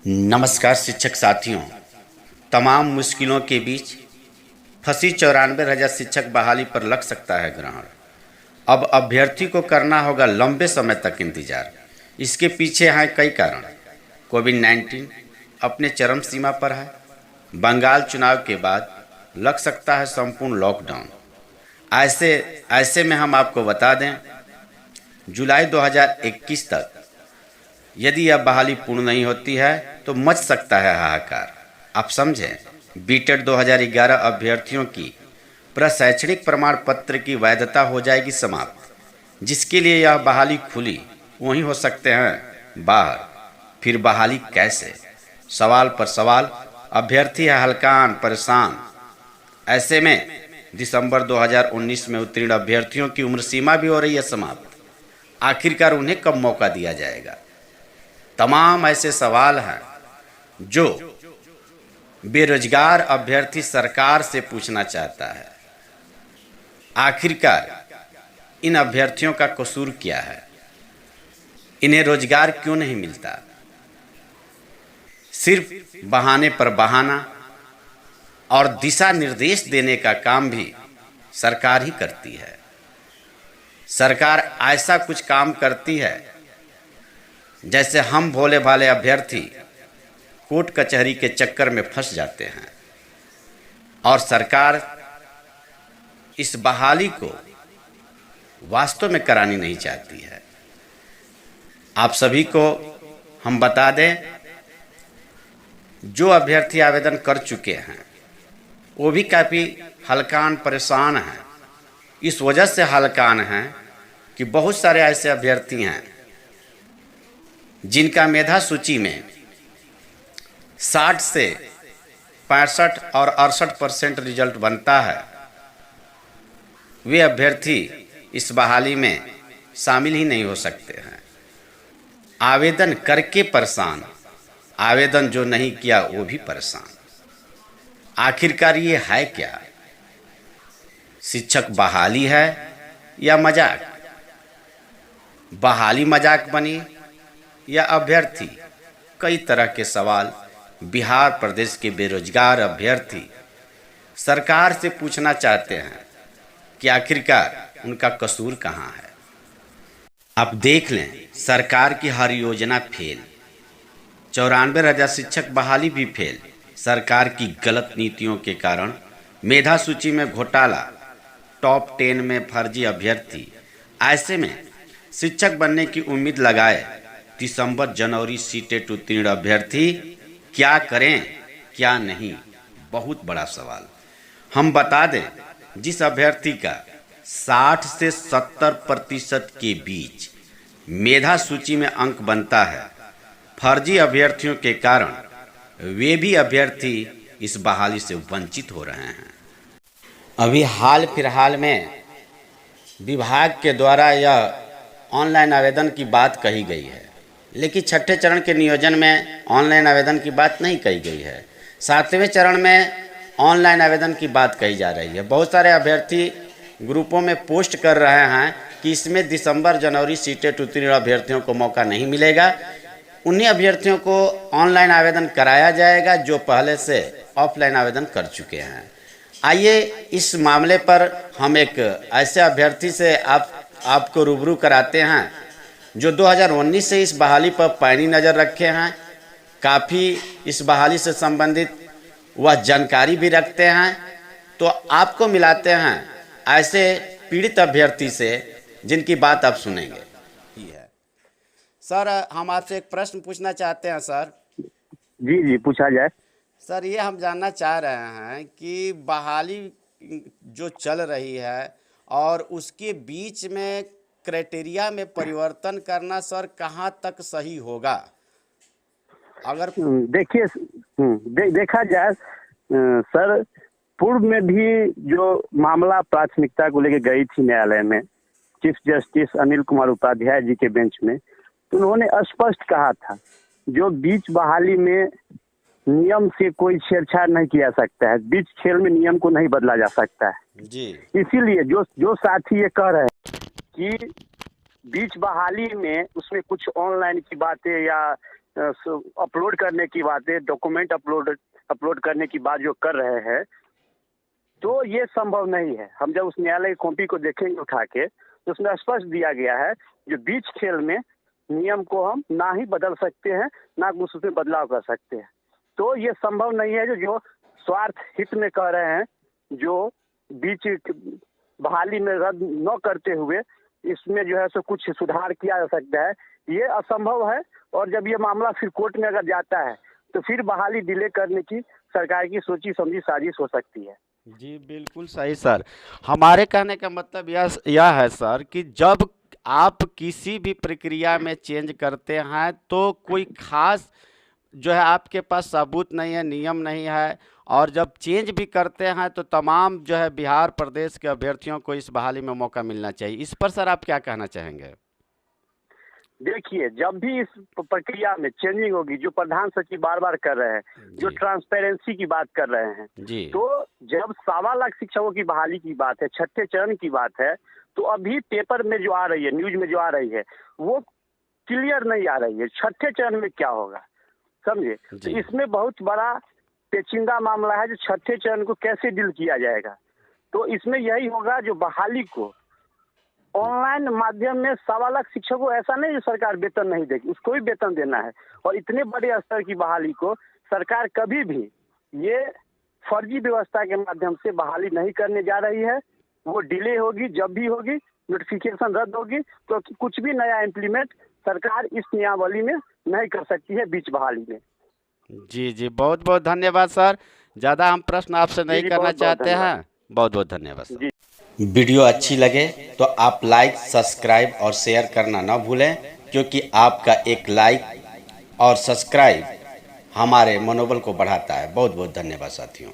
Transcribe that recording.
नमस्कार शिक्षक साथियों। तमाम मुश्किलों के बीच फंसी 94,000 शिक्षक बहाली पर लग सकता है ग्रहण। अब अभ्यर्थी को करना होगा लंबे समय तक इंतजार। इसके पीछे हैं कई कारण। कोविड-19 अपने चरम सीमा पर है। बंगाल चुनाव के बाद लग सकता है संपूर्ण लॉकडाउन। ऐसे ऐसे में हम आपको बता दें, जुलाई 2021 तक यदि यह बहाली पूर्ण नहीं होती है तो मच सकता है हाहाकार। आप समझें, बीटेड 2011 अभ्यर्थियों की प्रशैक्षणिक प्रमाण पत्र की वैधता हो जाएगी समाप्त। जिसके लिए यह बहाली खुली वहीं हो सकते हैं बाहर। फिर बहाली कैसे? सवाल पर सवाल। अभ्यर्थी है हलकान परेशान। ऐसे में दिसंबर 2019 में उत्तीर्ण अभ्यर्थियों की उम्र सीमा भी हो रही है समाप्त। आखिरकार उन्हें कब मौका दिया जाएगा? तमाम ऐसे सवाल हैं जो बेरोजगार अभ्यर्थी सरकार से पूछना चाहता है। आखिरकार इन अभ्यर्थियों का कसूर क्या है? इन्हें रोजगार क्यों नहीं मिलता? सिर्फ बहाने पर बहाना और दिशा निर्देश देने का काम भी सरकार ही करती है। सरकार ऐसा कुछ काम करती है जैसे हम भोले भाले अभ्यर्थी कोर्ट कचहरी के चक्कर में फंस जाते हैं और सरकार इस बहाली को वास्तव में करानी नहीं चाहती है। आप सभी को हम बता दें, जो अभ्यर्थी आवेदन कर चुके हैं वो भी काफ़ी हलकान परेशान हैं। इस वजह से हलकान हैं कि बहुत सारे ऐसे अभ्यर्थी हैं जिनका मेधा सूची में 60 से 65 और 68% रिजल्ट बनता है। वे अभ्यर्थी इस बहाली में शामिल ही नहीं हो सकते हैं। आवेदन करके परेशान, आवेदन जो नहीं किया वो भी परेशान। आखिरकार ये है क्या? शिक्षक बहाली है या मजाक? बहाली मजाक बनी या अभ्यर्थी? कई तरह के सवाल बिहार प्रदेश के बेरोजगार अभ्यर्थी सरकार से पूछना चाहते हैं कि आखिरकार उनका कसूर कहाँ है। अब देख लें, सरकार की हर योजना फेल। 94,000 शिक्षक बहाली भी फेल। सरकार की गलत नीतियों के कारण मेधा सूची में घोटाला, टॉप 10 में फर्जी अभ्यर्थी। ऐसे में शिक्षक बनने की उम्मीद लगाए दिसंबर जनवरी सीटेट उत्तीर्ण अभ्यर्थी क्या करें क्या नहीं, बहुत बड़ा सवाल। हम बता दें, जिस अभ्यर्थी का 60 से 70% के बीच मेधा सूची में अंक बनता है, फर्जी अभ्यर्थियों के कारण वे भी अभ्यर्थी इस बहाली से वंचित हो रहे हैं। अभी हाल फिलहाल में विभाग के द्वारा यह ऑनलाइन आवेदन की बात कही गई है, लेकिन छठे चरण के नियोजन में ऑनलाइन आवेदन की बात नहीं कही गई है। 7वें चरण में ऑनलाइन आवेदन की बात कही जा रही है। बहुत सारे अभ्यर्थी ग्रुपों में पोस्ट कर रहे हैं कि इसमें दिसंबर जनवरी सीटेट उत्तीर्ण अभ्यर्थियों को मौका नहीं मिलेगा। उन्हीं अभ्यर्थियों को ऑनलाइन आवेदन कराया जाएगा जो पहले से ऑफलाइन आवेदन कर चुके हैं। आइए इस मामले पर हम एक ऐसे अभ्यर्थी से आपको रूबरू कराते हैं जो 2019 से इस बहाली पर पैनी नज़र रखे हैं। काफ़ी इस बहाली से संबंधित वह जानकारी भी रखते हैं। तो आपको मिलाते हैं ऐसे पीड़ित अभ्यर्थी से जिनकी बात आप सुनेंगे। सर, हम आपसे एक प्रश्न पूछना चाहते हैं सर। जी जी, पूछा जाए। सर, ये हम जानना चाह रहे हैं कि बहाली जो चल रही है और उसके बीच में क्राइटेरिया में परिवर्तन करना सर कहाँ तक सही होगा? अगर देखिए, देखा जाए सर, पूर्व में भी जो मामला प्राथमिकता को लेकर गई थी न्यायालय में चीफ जस्टिस अनिल कुमार उपाध्याय जी के बेंच में, तो उन्होंने स्पष्ट कहा था जो बीच बहाली में नियम से कोई छेड़छाड़ नहीं किया सकता है, बीच खेल में नियम को नहीं बदला जा सकता है जी। इसीलिए जो साथी ये कह रहे हैं कि बीच बहाली में उसमें कुछ ऑनलाइन की बातें या अपलोड करने की बातें, डॉक्यूमेंट अपलोड करने की बात जो कर रहे हैं, तो ये संभव नहीं है। हम जब उस न्यायालय की कॉपी को देखेंगे उठा के, तो उसमें स्पष्ट दिया गया है जो बीच खेल में नियम को हम ना ही बदल सकते हैं, ना कुछ उसमें बदलाव कर सकते हैं। तो ये संभव नहीं है जो स्वार्थ हित में कह रहे हैं, जो बीच बहाली में रद्द न करते हुए इसमें जो है सो कुछ सुधार किया जा सकता है, ये असंभव है। और जब ये मामला फिर कोर्ट में अगर जाता है तो फिर बहाली डिले करने की सरकार की सोची समझी साजिश हो सकती है। जी बिल्कुल सही सर। हमारे कहने का मतलब यह है सर कि जब आप किसी भी प्रक्रिया में चेंज करते हैं तो कोई खास जो है आपके पास सबूत नहीं है, नियम नहीं है, और जब चेंज भी करते हैं तो तमाम जो है बिहार प्रदेश के अभ्यर्थियों को इस बहाली में मौका मिलना चाहिए। इस पर सर आप क्या कहना चाहेंगे? देखिए, जब भी इस प्रक्रिया में चेंजिंग होगी, जो प्रधान सचिव बार बार कर रहे हैं, जो ट्रांसपेरेंसी की बात कर रहे हैं, तो जब 1.25 लाख शिक्षकों की बहाली की बात है, छठे चरण की बात है, तो अभी पेपर में जो आ रही है, न्यूज में जो आ रही है, वो क्लियर नहीं आ रही है छठे चरण में क्या होगा, समझे। तो इसमें बहुत बड़ा पेचीदा मामला है जो छठे चरण को कैसे डील किया जाएगा। तो इसमें यही होगा जो बहाली को ऑनलाइन माध्यम में 1.25 लाख शिक्षकों को, ऐसा नहीं जो सरकार वेतन नहीं देगी, उसको भी वेतन देना है। और इतने बड़े स्तर की बहाली को सरकार कभी भी ये फर्जी व्यवस्था के माध्यम से बहाली नहीं करने जा रही है। वो डिले होगी, जब भी होगी, नोटिफिकेशन रद्द होगी, तो कुछ भी नया इम्प्लीमेंट सरकार इस नियमावली में नहीं कर सकती है बीच बहाली में। जी जी, बहुत बहुत धन्यवाद सर। ज़्यादा हम प्रश्न आपसे नहीं करना चाहते हैं। बहुत बहुत धन्यवाद सर। वीडियो अच्छी लगे तो आप लाइक, सब्सक्राइब और शेयर करना ना भूलें, क्योंकि आपका एक लाइक और सब्सक्राइब हमारे मनोबल को बढ़ाता है। बहुत बहुत धन्यवाद साथियों।